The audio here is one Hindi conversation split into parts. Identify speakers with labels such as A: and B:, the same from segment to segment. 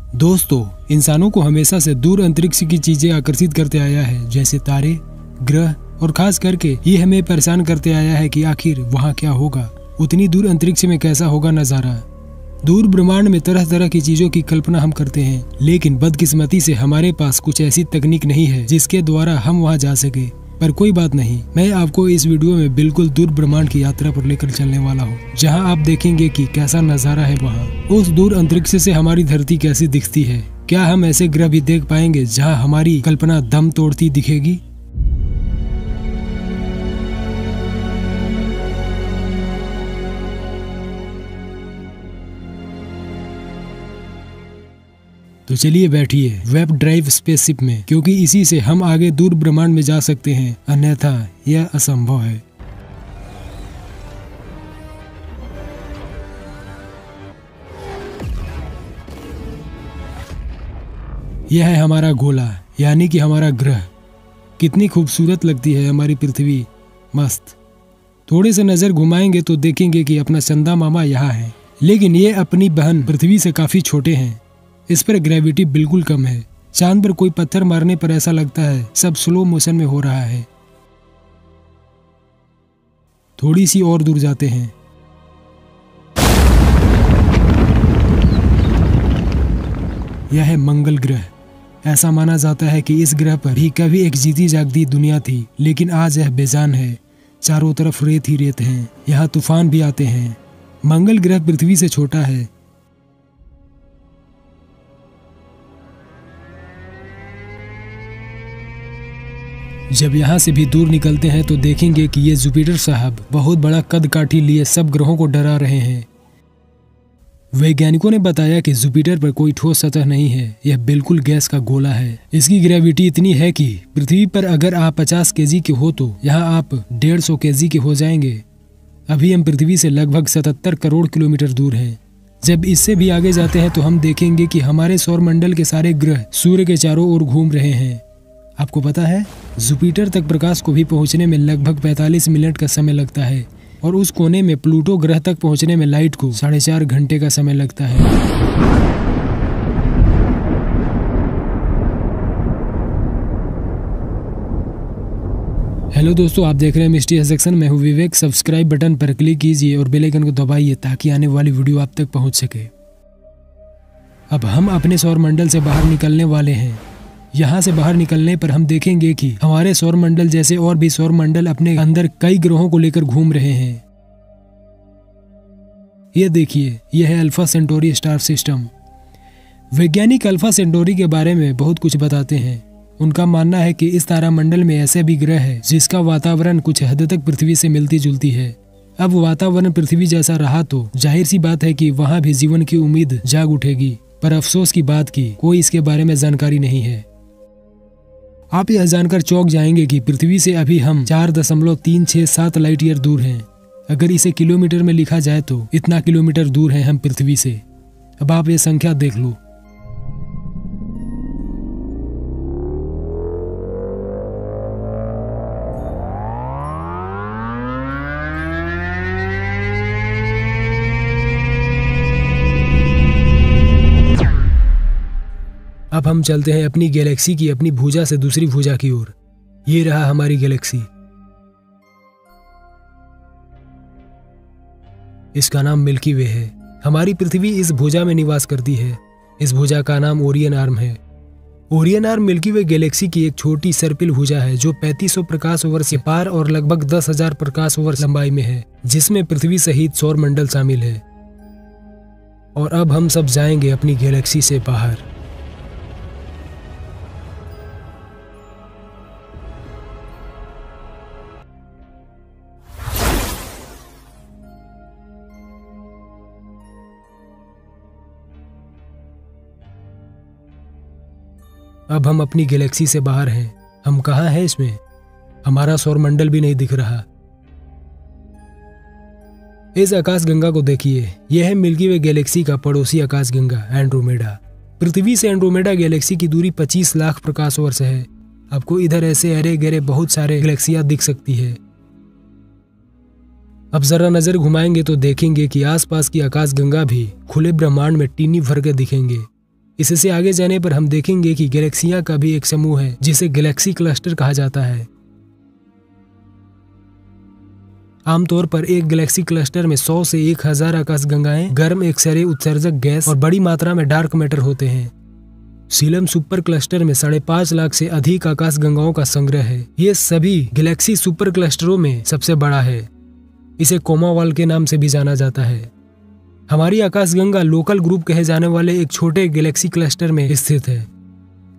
A: दोस्तों, इंसानों को हमेशा से दूर अंतरिक्ष की चीजें आकर्षित करते आया है, जैसे तारे, ग्रह और खास करके ये हमें परेशान करते आया है कि आखिर वहाँ क्या होगा, उतनी दूर अंतरिक्ष में कैसा होगा नजारा। दूर ब्रह्मांड में तरह तरह की चीजों की कल्पना हम करते हैं, लेकिन बदकिस्मती से हमारे पास कुछ ऐसी तकनीक नहीं है जिसके द्वारा हम वहाँ जा सके। पर कोई बात नहीं, मैं आपको इस वीडियो में बिल्कुल दूर ब्रह्मांड की यात्रा पर लेकर चलने वाला हूँ, जहाँ आप देखेंगे कि कैसा नजारा है वहाँ। उस दूर अंतरिक्ष से हमारी धरती कैसी दिखती है, क्या हम ऐसे ग्रह भी देख पाएंगे जहाँ हमारी कल्पना दम तोड़ती दिखेगी। तो चलिए बैठिए वेब ड्राइव स्पेसशिप में, क्योंकि इसी से हम आगे दूर ब्रह्मांड में जा सकते हैं, अन्यथा यह असंभव है। यह है हमारा गोला, यानी कि हमारा ग्रह। कितनी खूबसूरत लगती है हमारी पृथ्वी, मस्त। थोड़े से नजर घुमाएंगे तो देखेंगे कि अपना चंदा मामा यहाँ है, लेकिन ये अपनी बहन पृथ्वी से काफी छोटे हैं। इस पर ग्रेविटी बिल्कुल कम है। चांद पर कोई पत्थर मारने पर ऐसा लगता है सब स्लो मोशन में हो रहा है। थोड़ी सी और दूर जाते हैं। यह है मंगल ग्रह। ऐसा माना जाता है कि इस ग्रह पर भी कभी एक जीती जागती दुनिया थी, लेकिन आज यह बेजान है। चारों तरफ रेत ही रेत हैं। यहाँ तूफान भी आते हैं। मंगल ग्रह पृथ्वी से छोटा है। जब यहाँ से भी दूर निकलते हैं तो देखेंगे कि ये जुपिटर साहब बहुत बड़ा कद काठी लिए सब ग्रहों को डरा रहे हैं। वैज्ञानिकों ने बताया कि जुपिटर पर कोई ठोस सतह नहीं है, यह बिल्कुल गैस का गोला है। इसकी ग्रेविटी इतनी है कि पृथ्वी पर अगर आप 50 केजी के हो तो यहाँ आप 150 केजी के हो जाएंगे। अभी हम पृथ्वी से लगभग 77 करोड़ किलोमीटर दूर हैं। जब इससे भी आगे जाते हैं तो हम देखेंगे कि हमारे सौरमंडल के सारे ग्रह सूर्य के चारों ओर घूम रहे हैं। आपको पता है, जुपिटर तक प्रकाश को भी पहुंचने में लगभग 45 मिनट का समय लगता है, और उस कोने में प्लूटो ग्रह तक पहुंचने में लाइट को 4.5 घंटे का समय लगता है। हेलो दोस्तों, आप देख रहे हैं मिस्ट्री सेक्शन। मैं हूं विवेक। सब्सक्राइब बटन पर क्लिक कीजिए और बेल आइकन को दबाइए ताकि आने वाली वीडियो आप तक पहुंच सके। अब हम अपने सौरमंडल से बाहर निकलने वाले हैं। यहाँ से बाहर निकलने पर हम देखेंगे कि हमारे सौरमंडल जैसे और भी सौरमंडल अपने अंदर कई ग्रहों को लेकर घूम रहे हैं। ये देखिए, यह है अल्फा सेंटोरी स्टार सिस्टम। वैज्ञानिक अल्फा सेंटोरी के बारे में बहुत कुछ बताते हैं। उनका मानना है कि इस तारामंडल में ऐसे भी ग्रह है जिसका वातावरण कुछ हद तक पृथ्वी से मिलती जुलती है। अब वातावरण पृथ्वी जैसा रहा तो जाहिर सी बात है कि वहाँ भी जीवन की उम्मीद जाग उठेगी, पर अफसोस की बात की कोई इसके बारे में जानकारी नहीं है। आप यह जानकर चौंक जाएंगे कि पृथ्वी से अभी हम 4.367 लाइट ईयर दूर हैं। अगर इसे किलोमीटर में लिखा जाए तो इतना किलोमीटर दूर हैं हम पृथ्वी से। अब आप ये संख्या देख लो। अब हम चलते हैं अपनी गैलेक्सी की अपनी भुजा से दूसरी भुजा की ओर। ये रहा हमारी गैलेक्सी। इसका नाम मिल्की वे है। हमारी पृथ्वी इस भुजा में निवास करती है। इस भुजा का नाम ओरियन आर्म है। ओरियन आर्म मिल्की वे गैलेक्सी की एक छोटी सर्पिल भुजा है जो 3500 प्रकाश वर्ष के पार और लगभग 10,000 प्रकाश वर्ष लंबाई में है, जिसमें पृथ्वी सहित सौरमंडल शामिल है। और अब हम सब जाएंगे अपनी गैलेक्सी से बाहर। अब हम अपनी गैलेक्सी से बाहर हैं। हम कहाँ हैं इसमें? हमारा सौरमंडल भी नहीं दिख रहा। इस आकाशगंगा को देखिए, यह है मिल्की वे गैलेक्सी का पड़ोसी आकाशगंगा एंड्रोमेडा। पृथ्वी से एंड्रोमेडा गैलेक्सी की दूरी 25 लाख प्रकाश वर्ष है। आपको इधर ऐसे अरे गहरे बहुत सारे गैलेक्सियां दिख सकती है। अब जरा नजर घुमाएंगे तो देखेंगे कि आसपास की आकाशगंगा भी खुले ब्रह्मांड में टीनी भर के दिखेंगे। इससे आगे जाने पर हम देखेंगे कि गैलेक्सियां का भी एक समूह है जिसे गैलेक्सी क्लस्टर कहा जाता है। आमतौर पर एक गैलेक्सी क्लस्टर में 100 से 1000 आकाशगंगाएं, गर्म एक्सरे उत्सर्जक गैस और बड़ी मात्रा में डार्क मैटर होते हैं। सीलम सुपर क्लस्टर में 5.5 लाख से अधिक आकाशगंगाओं का संग्रह है। ये सभी गैलेक्सी सुपर क्लस्टरों में सबसे बड़ा है। इसे कोमावाल के नाम से भी जाना जाता है। हमारी आकाशगंगा लोकल ग्रुप कहे जाने वाले एक छोटे गैलेक्सी क्लस्टर में स्थित है।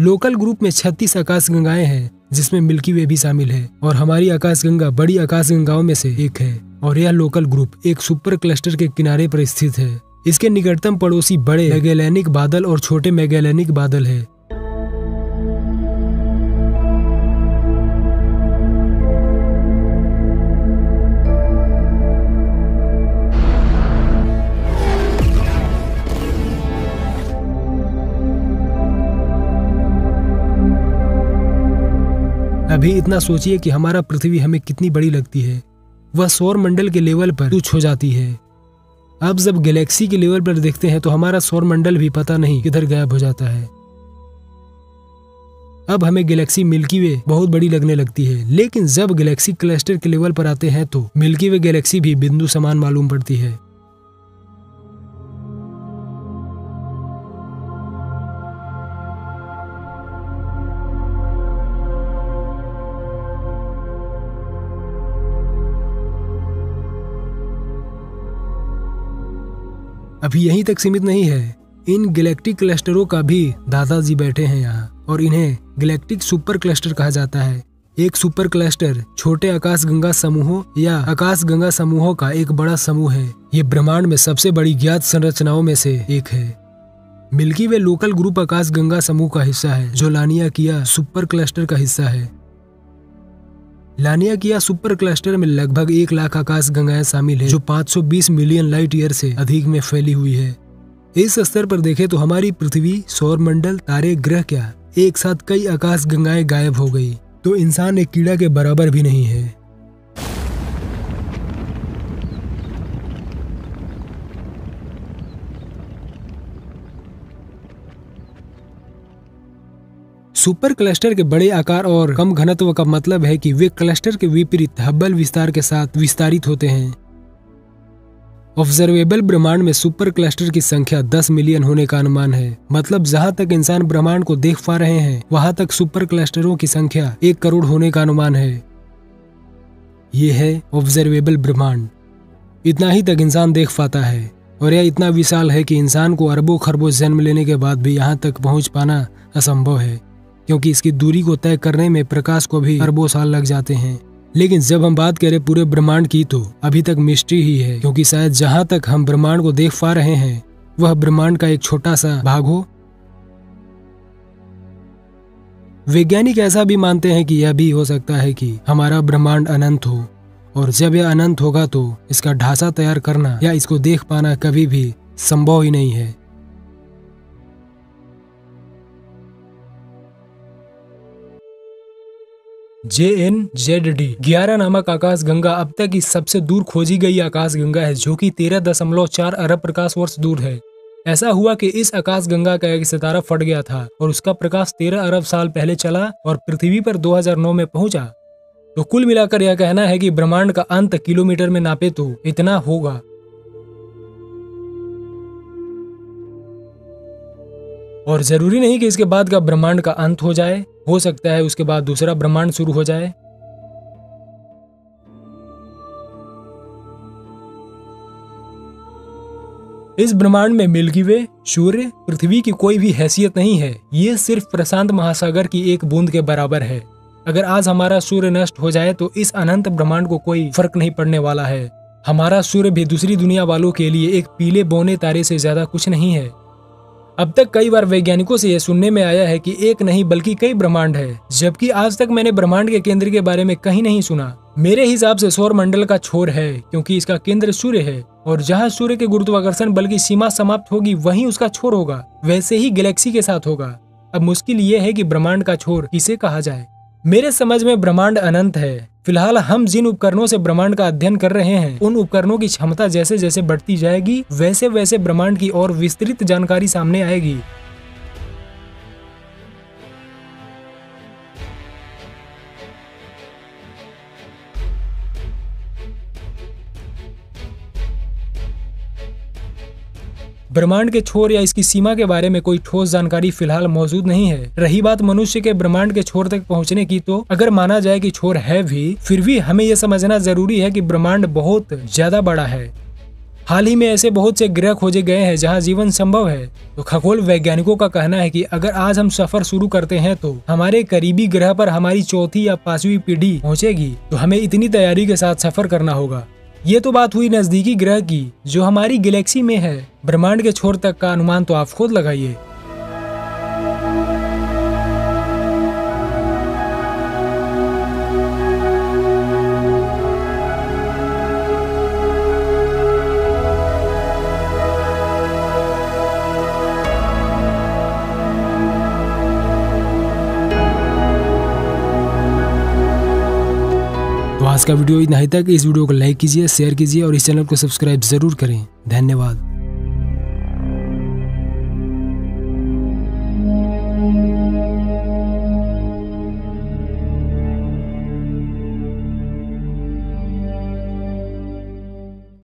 A: लोकल ग्रुप में 36 आकाशगंगाएं हैं, जिसमें मिल्की वे भी शामिल है, और हमारी आकाशगंगा बड़ी आकाशगंगाओं में से एक है। और यह लोकल ग्रुप एक सुपर क्लस्टर के किनारे पर स्थित है। इसके निकटतम पड़ोसी बड़े मैगेलेनिक बादल और छोटे मैगेलेनिक बादल है। अभी इतना सोचिए कि हमारा पृथ्वी हमें कितनी बड़ी लगती है। वह सौर मंडल के लेवल पर तुच्छ हो जाती है। अब जब गैलेक्सी के लेवल पर देखते हैं तो हमारा सौर मंडल भी पता नहीं किधर गायब हो जाता है। अब हमें गैलेक्सी मिल्की वे बहुत बड़ी लगने लगती है, लेकिन जब गैलेक्सी क्लस्टर के लेवल पर आते हैं तो मिल्की वे गैलेक्सी भी बिंदु समान मालूम पड़ती है। अभी यहीं तक सीमित नहीं है। इन गैलेक्टिक क्लस्टरों का भी दादाजी बैठे हैं यहाँ, और इन्हें गैलेक्टिक सुपर क्लस्टर कहा जाता है। एक सुपर क्लस्टर छोटे आकाशगंगा समूहों या आकाशगंगा समूहों का एक बड़ा समूह है। ये ब्रह्मांड में सबसे बड़ी ज्ञात संरचनाओं में से एक है। मिल्की वे लोकल ग्रुप आकाशगंगा समूह का हिस्सा है, जो लानियाकिया सुपर क्लस्टर का हिस्सा है। लानियाकिया सुपर क्लस्टर में लगभग 1 लाख आकाशगंगाएं शामिल है, जो 520 मिलियन लाइट ईयर से अधिक में फैली हुई है। इस स्तर पर देखें तो हमारी पृथ्वी, सौर मंडल, तारे, ग्रह क्या एक साथ कई आकाशगंगाएं गायब हो गई तो इंसान एक कीड़ा के बराबर भी नहीं है। सुपर क्लस्टर के बड़े आकार और कम घनत्व का मतलब है कि वे क्लस्टर के विपरीत हब्बल विस्तार के साथ विस्तारित होते हैं। ऑब्जर्वेबल ब्रह्मांड में सुपर क्लस्टर की संख्या 10 मिलियन होने का अनुमान है। मतलब जहां तक इंसान ब्रह्मांड को देख पा रहे हैं, वहां तक सुपर क्लस्टरों की संख्या 1 करोड़ होने का अनुमान है। ये है ऑब्जर्वेबल ब्रह्मांड। इतना ही तक इंसान देख पाता है, और यह इतना विशाल है कि इंसान को अरबों खरबों जन्म लेने के बाद भी यहाँ तक पहुँच पाना असंभव है, क्योंकि इसकी दूरी को तय करने में प्रकाश को भी अरबों साल लग जाते हैं। लेकिन जब हम बात करें पूरे ब्रह्मांड की तो अभी तक मिस्ट्री ही है, क्योंकि शायद जहां तक हम ब्रह्मांड को देख पा रहे हैं वह ब्रह्मांड का एक छोटा सा भाग हो। वैज्ञानिक ऐसा भी मानते हैं कि यह भी हो सकता है कि हमारा ब्रह्मांड अनंत हो, और जब यह अनंत होगा तो इसका ढांचा तैयार करना या इसको देख पाना कभी भी संभव ही नहीं है। JNZ-D 11 नामक आकाशगंगा अब तक की सबसे दूर खोजी गई आकाशगंगा है, जो कि 13.4 अरब प्रकाश वर्ष दूर है। ऐसा हुआ कि इस आकाशगंगा का एक सितारा फट गया था और उसका प्रकाश 13 अरब साल पहले चला और पृथ्वी पर 2009 में पहुंचा। तो कुल मिलाकर यह कहना है कि ब्रह्मांड का अंत किलोमीटर में नापे तो इतना होगा। और जरूरी नहीं कि इसके बाद का ब्रह्मांड का अंत हो जाए, हो सकता है उसके बाद दूसरा ब्रह्मांड शुरू हो जाए। इस ब्रह्मांड में मिल्की वे, सूर्य, पृथ्वी की कोई भी हैसियत नहीं है। ये सिर्फ प्रशांत महासागर की एक बूंद के बराबर है। अगर आज हमारा सूर्य नष्ट हो जाए तो इस अनंत ब्रह्मांड को कोई फर्क नहीं पड़ने वाला है। हमारा सूर्य भी दूसरी दुनिया वालों के लिए एक पीले बौने तारे से ज्यादा कुछ नहीं है। अब तक कई बार वैज्ञानिकों से यह सुनने में आया है कि एक नहीं बल्कि कई ब्रह्मांड है, जबकि आज तक मैंने ब्रह्मांड के केंद्र के बारे में कहीं नहीं सुना। मेरे हिसाब से सौर मंडल का छोर है, क्योंकि इसका केंद्र सूर्य है, और जहां सूर्य के गुरुत्वाकर्षण बल की सीमा समाप्त होगी वहीं उसका छोर होगा। वैसे ही गैलेक्सी के साथ होगा। अब मुश्किल ये है कि ब्रह्मांड का छोर किसे कहा जाए। मेरे समझ में ब्रह्मांड अनंत है। फिलहाल हम जिन उपकरणों से ब्रह्मांड का अध्ययन कर रहे हैं, उन उपकरणों की क्षमता जैसे जैसे बढ़ती जाएगी वैसे वैसे ब्रह्मांड की और विस्तृत जानकारी सामने आएगी। ब्रह्मांड के छोर या इसकी सीमा के बारे में कोई ठोस जानकारी फिलहाल मौजूद नहीं है। रही बात मनुष्य के ब्रह्मांड के छोर तक पहुंचने की, तो अगर माना जाए कि छोर है भी, फिर भी हमें यह समझना जरूरी है कि ब्रह्मांड बहुत ज्यादा बड़ा है। हाल ही में ऐसे बहुत से ग्रह खोजे गए हैं जहां जीवन संभव है। तो खगोल वैज्ञानिकों का कहना है कि अगर आज हम सफर शुरू करते हैं तो हमारे करीबी ग्रह पर हमारी चौथी या पांचवी पीढ़ी पहुंचेगी। तो हमें इतनी तैयारी के साथ सफर करना होगा। ये तो बात हुई नजदीकी ग्रह की जो हमारी गैलेक्सी में है। ब्रह्मांड के छोर तक का अनुमान तो आप खुद लगाइए। तो आज का वीडियो इतना ही तक। इस वीडियो को लाइक कीजिए, शेयर कीजिए और इस चैनल को सब्सक्राइब जरूर करें। धन्यवाद।